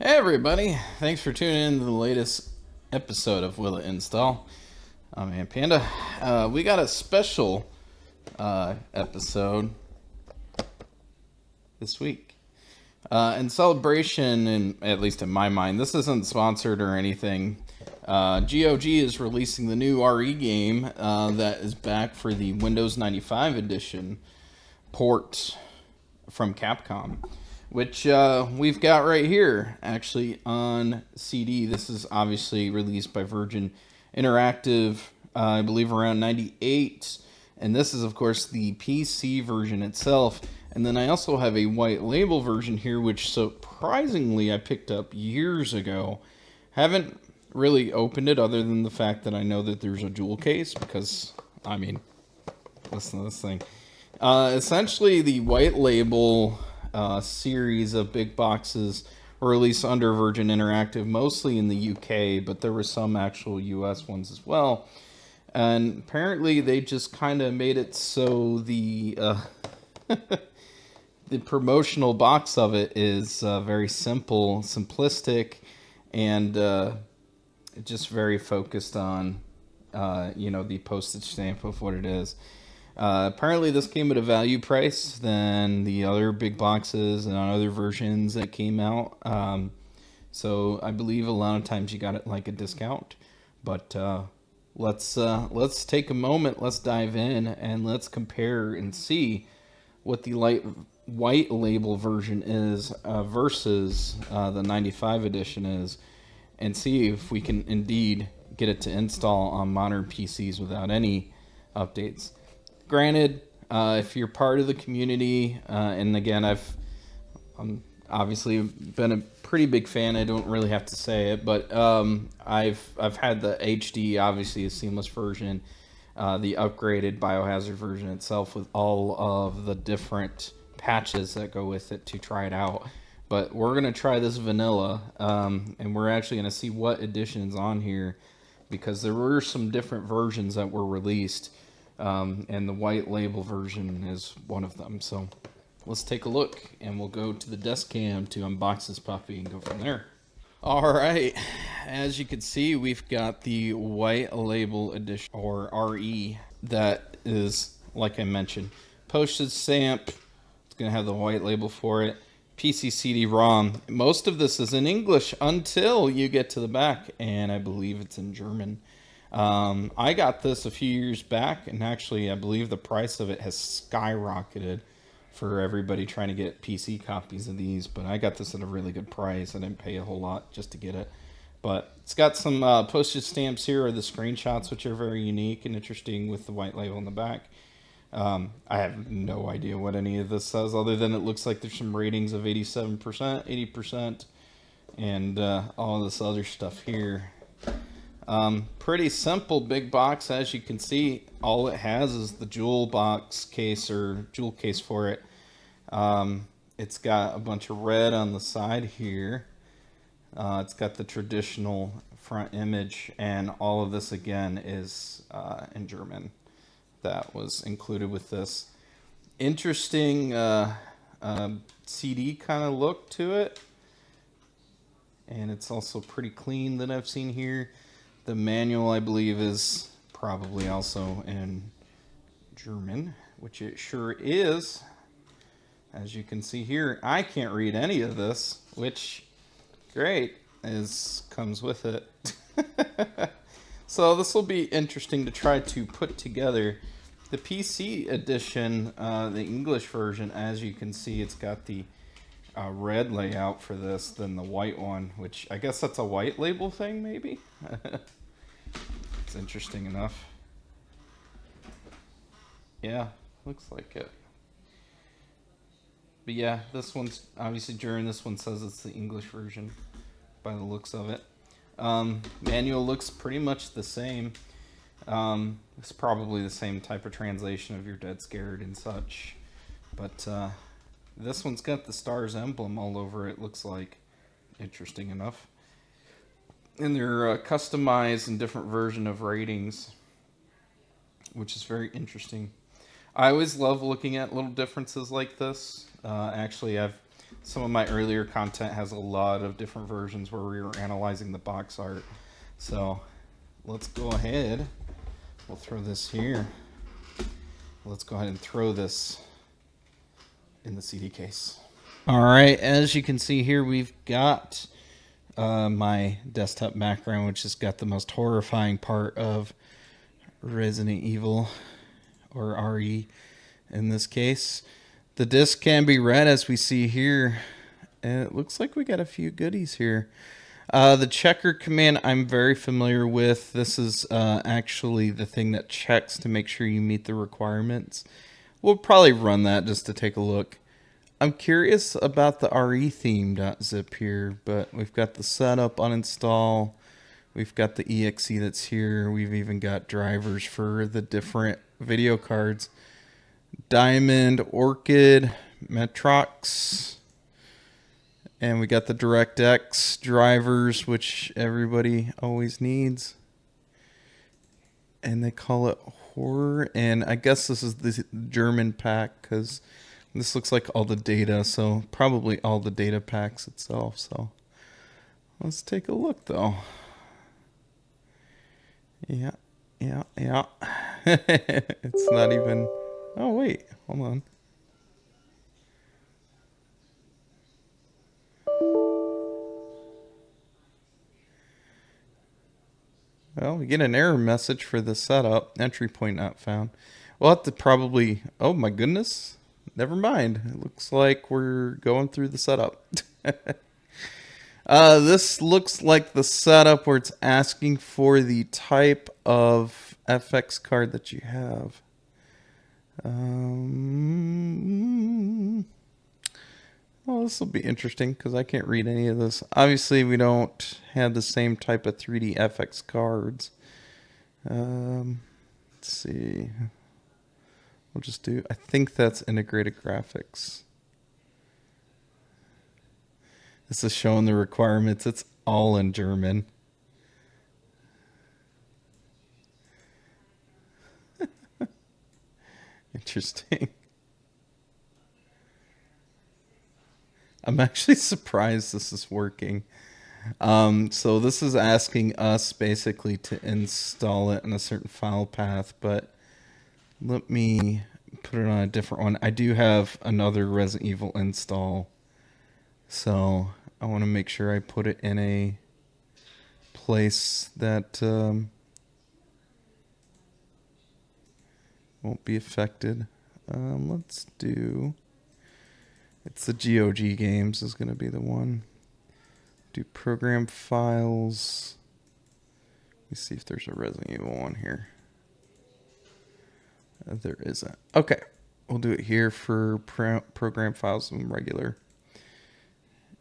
Hey everybody, thanks for tuning in to the latest episode of Will It Install. I'm Ant Panda. We got a special episode this week. In celebration, and at least in my mind, this isn't sponsored or anything. GOG is releasing the new RE game that is back for the Windows 95 edition port from Capcom, which we've got right here, actually, on CD. This is obviously released by Virgin Interactive, I believe around 98. And this is, of course, the PC version itself. And then I also have a white label version here, which surprisingly I picked up years ago. Haven't really opened it other than the fact that I know that there's a jewel case, because, I mean, listen to this thing. Essentially, the white label series of big boxes were released under Virgin Interactive, mostly in the UK, but there were some actual US ones as well. And apparently they just kind of made it so the the promotional box of it is very simple, simplistic, and just very focused on the postage stamp of what it is. Apparently this came at a value price than the other big boxes and other versions that came out. So I believe a lot of times you got it like a discount. But let's take a moment, let's dive in, and let's compare and see what the white label version is versus the 95 edition is, and see if we can indeed get it to install on modern PCs without any updates. Granted, if you're part of the community, and again, I'm obviously been a pretty big fan. I don't really have to say it, but I've had the HD, obviously a seamless version, the upgraded Biohazard version itself with all of the different patches that go with it to try it out. But we're gonna try this vanilla, and we're actually gonna see what edition's on here, because there were some different versions that were released. And the white label version is one of them. So let's take a look, and we'll go to the desk cam to unbox this puppy and go from there. All right, as you can see, we've got the white label edition, or RE, that is, like I mentioned, postage stamp. It's gonna have the white label for it. PC CD-ROM. Most of this is in English until you get to the back, and I believe it's in German. I got this a few years back, and actually I believe the price of it has skyrocketed for everybody trying to get PC copies of these, but I got this at a really good price. I didn't pay a whole lot just to get it. But it's got some postage stamps here, or the screenshots, which are very unique and interesting with the white label on the back. I have no idea what any of this says, other than it looks like there's some ratings of 87%, 80%, and all this other stuff here. Pretty simple big box, as you can see. All it has is the jewel box case, or jewel case for it. It's got a bunch of red on the side here. It's got the traditional front image, and all of this again is in German. That was included with this. Interesting CD kind of look to it, and it's also pretty clean that I've seen here. The manual, I believe, is probably also in German, which it sure is. As you can see here, I can't read any of this, which, great, comes with it. So this will be interesting to try to put together. The PC edition, the English version, as you can see, it's got the red layout for this than the white one, which I guess that's a white label thing, maybe? It's interesting enough. Yeah, looks like it. But yeah, this one's obviously this one says it's the English version by the looks of it. Manual looks pretty much the same. It's probably the same type of translation of You're Dead Scared and such. But this one's got the Stars emblem all over it, looks like. Interesting enough. And they're customized in different version of ratings, which is very interesting. I always love looking at little differences like this. Actually, I've some of my earlier content has a lot of different versions where we were analyzing the box art. So let's go ahead. We'll throw this here. Let's go ahead and throw this in the CD case. All right, as you can see here, we've got my desktop background, which has got the most horrifying part of Resident Evil, or RE in this case. The disc can be read, as we see here, and it looks like we got a few goodies here. The checker command I'm very familiar with. This is actually the thing that checks to make sure you meet the requirements. We'll probably run that just to take a look. I'm curious about the retheme.zip here, but we've got the setup, uninstall. We've got the exe that's here. We've even got drivers for the different video cards. Diamond, Orchid, Metrox. And we got the DirectX drivers, which everybody always needs. And they call it Horror. And I guess this is the German pack, because this looks like all the data. So probably all the data packs itself. So let's take a look, though. Yeah. It's not even... Oh, wait. Hold on. Well, we get an error message for the setup. Entry point not found. We'll have to probably... Oh, my goodness. Never mind. It looks like we're going through the setup. This looks like the setup where it's asking for the type of FX card that you have. Well, this will be interesting because I can't read any of this. Obviously, we don't have the same type of 3D FX cards. Let's see. We'll just do... I think that's integrated graphics. This is showing the requirements. It's all in German. Interesting. I'm actually surprised this is working. So this is asking us basically to install it in a certain file path, but let me put it on a different one. I do have another Resident Evil install, so I want to make sure I put it in a place that won't be affected. Let's do... It's the GOG games is going to be the one. Do program files. Let me see if there's a Resident Evil one here. There isn't. Okay. We'll do it here for program files and regular.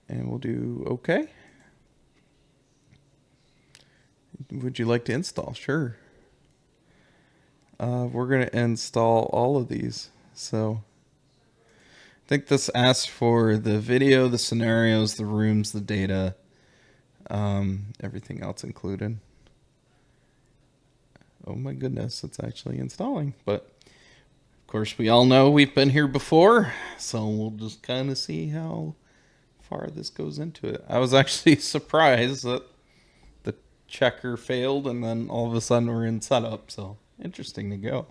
And we'll do okay. Would you like to install? Sure. We're going to install all of these. So... I think this asks for the video, the scenarios, the rooms, the data, everything else included. Oh my goodness, it's actually installing. But of course, we all know we've been here before, so we'll just kind of see how far this goes into it. I was actually surprised that the checker failed, and then all of a sudden we're in setup. So interesting to go.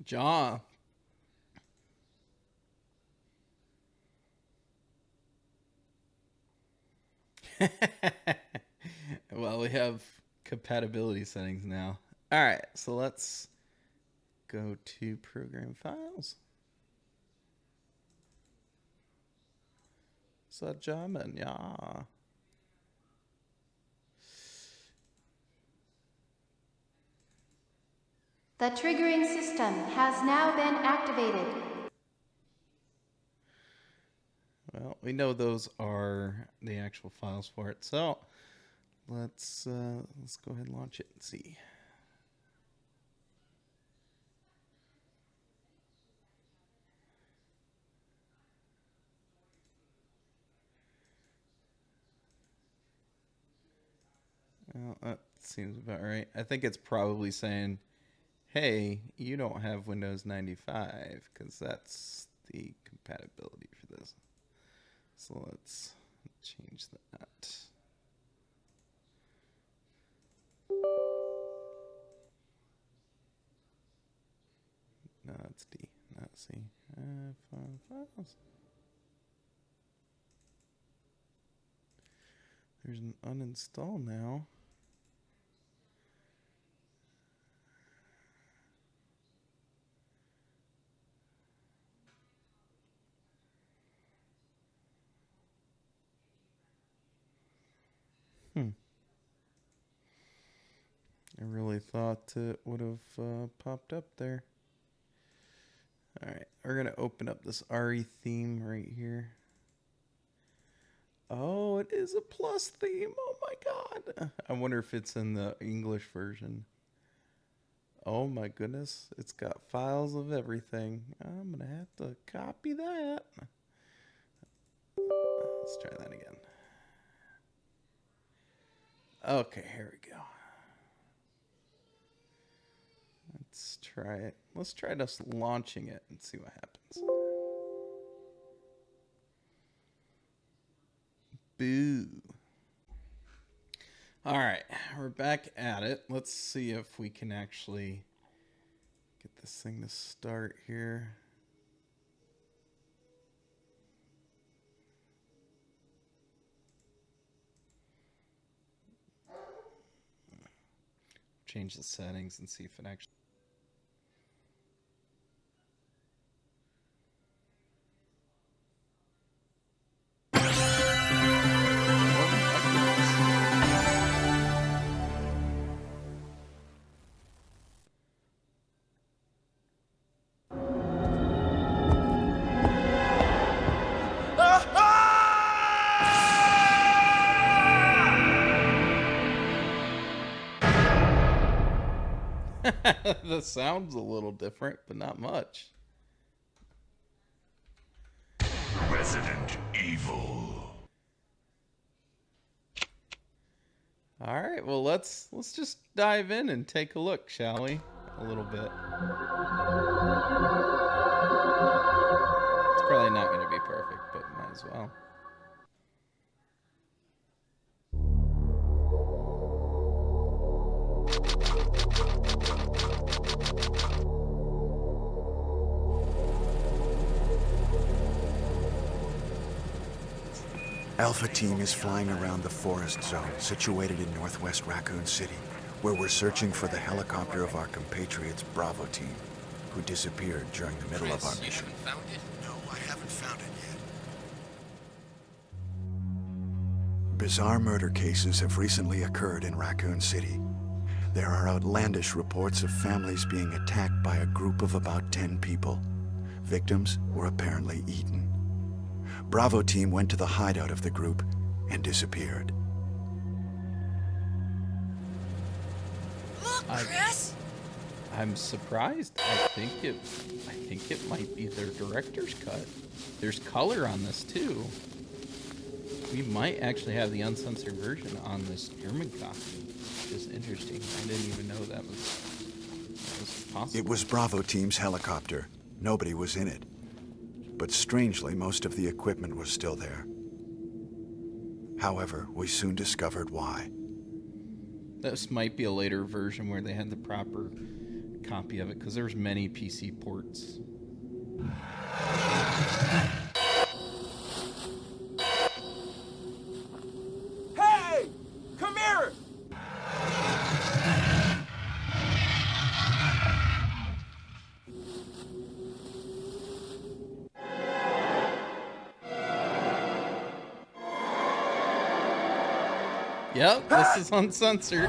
Jaw. Well, we have compatibility settings now. All right, so let's go to program files. So German, yeah. The triggering system has now been activated. Well, we know those are the actual files for it, so let's go ahead and launch it and see. Well, that seems about right. I think it's probably saying, hey, you don't have Windows 95, because that's the compatibility for this. So let's change that. No, it's D, not C. Files. There's an uninstall now. I really thought it would have popped up there. Alright, we're going to open up this RE theme right here. Oh, it is a plus theme. Oh my god. I wonder if it's in the English version. Oh my goodness. It's got files of everything. I'm going to have to copy that. Let's try that again. Okay, here we go. Let's try it. Let's try just launching it and see what happens. Boo. All right, we're back at it. Let's see if we can actually get this thing to start here. Change the settings and see if it actually... The sound's a little different, but not much. Resident Evil. All right, well let's just dive in and take a look, shall we? A little bit. It's probably not going to be perfect, but might as well. Alpha Team is flying around the forest zone situated in northwest Raccoon City, where we're searching for the helicopter of our compatriots Bravo Team, who disappeared during the middle of our mission. Found it? No, I haven't found it yet. Bizarre murder cases have recently occurred in Raccoon City. There are outlandish reports of families being attacked by a group of about 10 people. Victims were apparently eaten. Bravo Team went to the hideout of the group and disappeared. Look, Chris! I'm surprised. I think it might be their director's cut. There's color on this too. We might actually have the uncensored version on this German copy. Which is interesting. I didn't even know that was possible. It was Bravo Team's helicopter. Nobody was in it. But strangely, most of the equipment was still there. However, we soon discovered why. This might be a later version where they had the proper copy of it, because there's many PC ports. Hey! Come here! Yep, this is uncensored.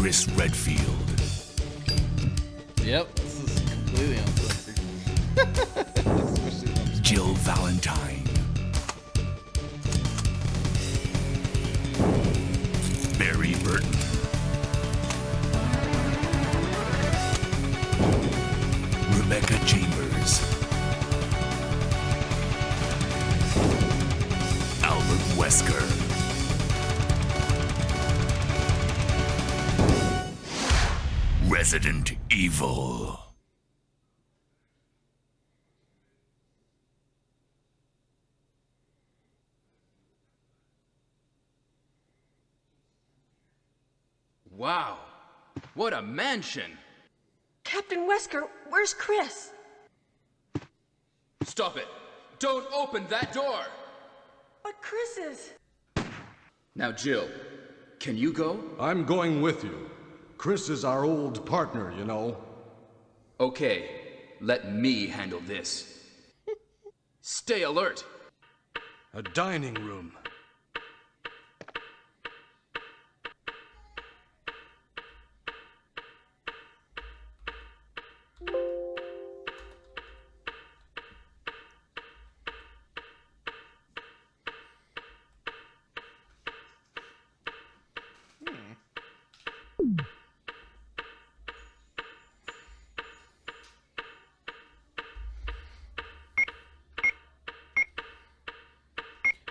Chris Redfield. Yep, this is completely uncensored. Especially when I'm Jill Valentine. Barry Burton. Rebecca Chambers. Albert Wesker. Resident Evil. Wow, what a mansion! Captain Wesker, where's Chris? Stop it! Don't open that door! But Chris is... Now, Jill, can you go? I'm going with you. Chris is our old partner, you know. Okay, let me handle this. Stay alert! A dining room.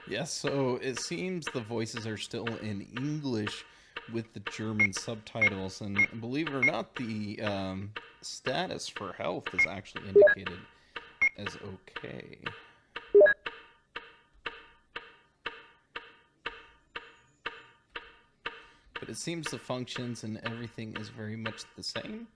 Yes, so it seems the voices are still in English with the German subtitles, and believe it or not, the status for health is actually indicated as okay. But it seems the functions and everything is very much the same.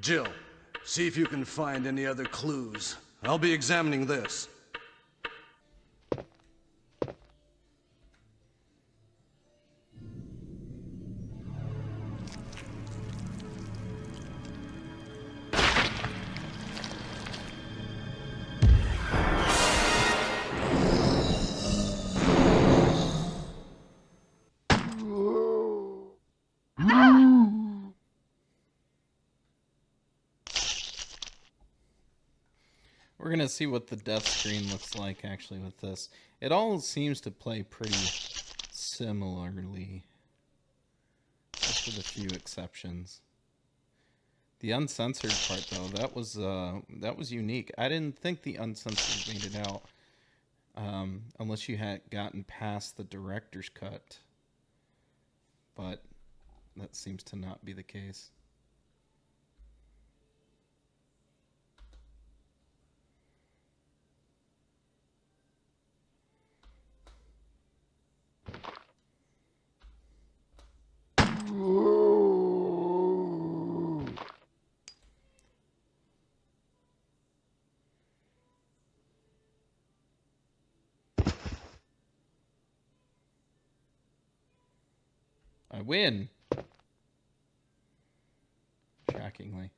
Jill, see if you can find any other clues. I'll be examining this. We're going to see what the death screen looks like actually with this. It all seems to play pretty similarly, just with a few exceptions. The uncensored part, though, that was unique. I didn't think the uncensored made it out, unless you had gotten past the director's cut. But that seems to not be the case. I win. Shockingly.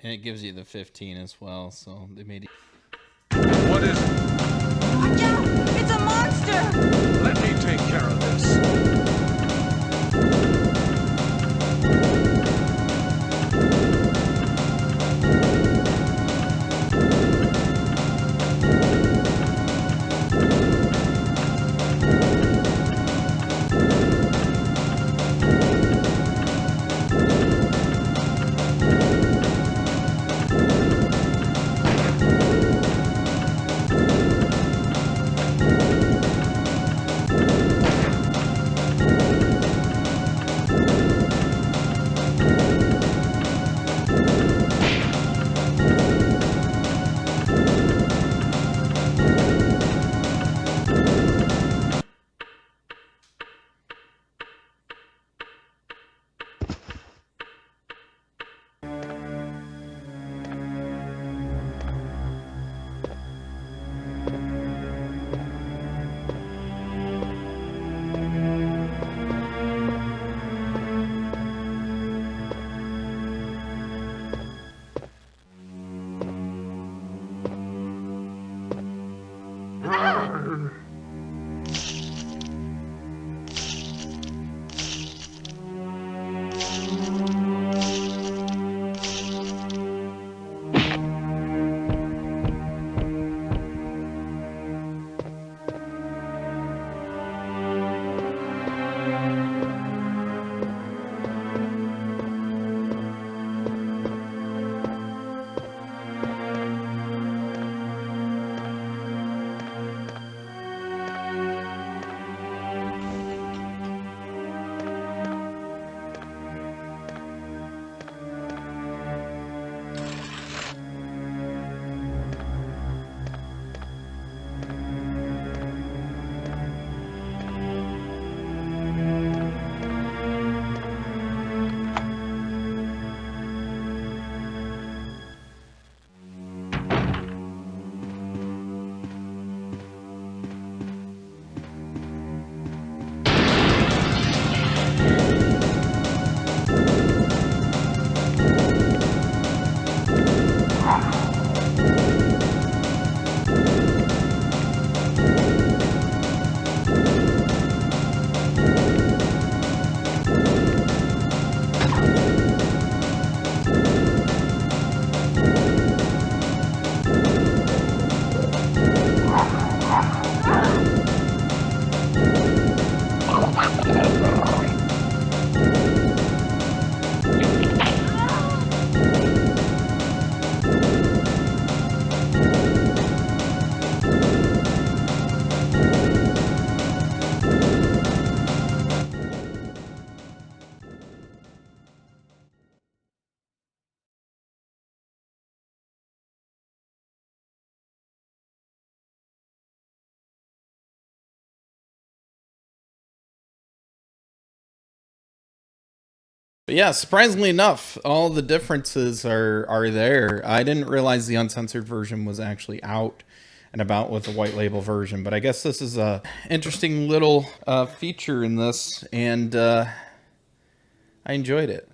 And it gives you the 15 as well, so they made it. What is it? Watch out! It's a monster! Let me take care of this. But yeah, surprisingly enough, all the differences are there. I didn't realize the uncensored version was actually out and about with the white label version, but I guess this is a interesting little feature in this, and I enjoyed it.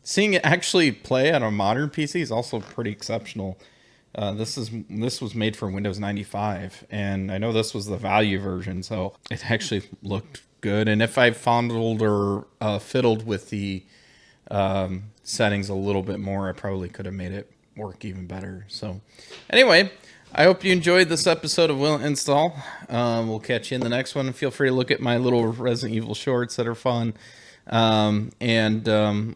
Seeing it actually play on a modern PC is also pretty exceptional. This was made for Windows 95, and I know this was the value version, so it actually looked good. And if I fondled or fiddled with the settings a little bit more, I probably could have made it work even better. So anyway, I hope you enjoyed this episode of Will Install. We'll catch you in the next one. Feel free to look at my little Resident Evil shorts that are fun. And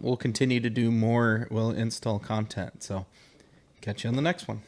we'll continue to do more Will Install content. So catch you on the next one.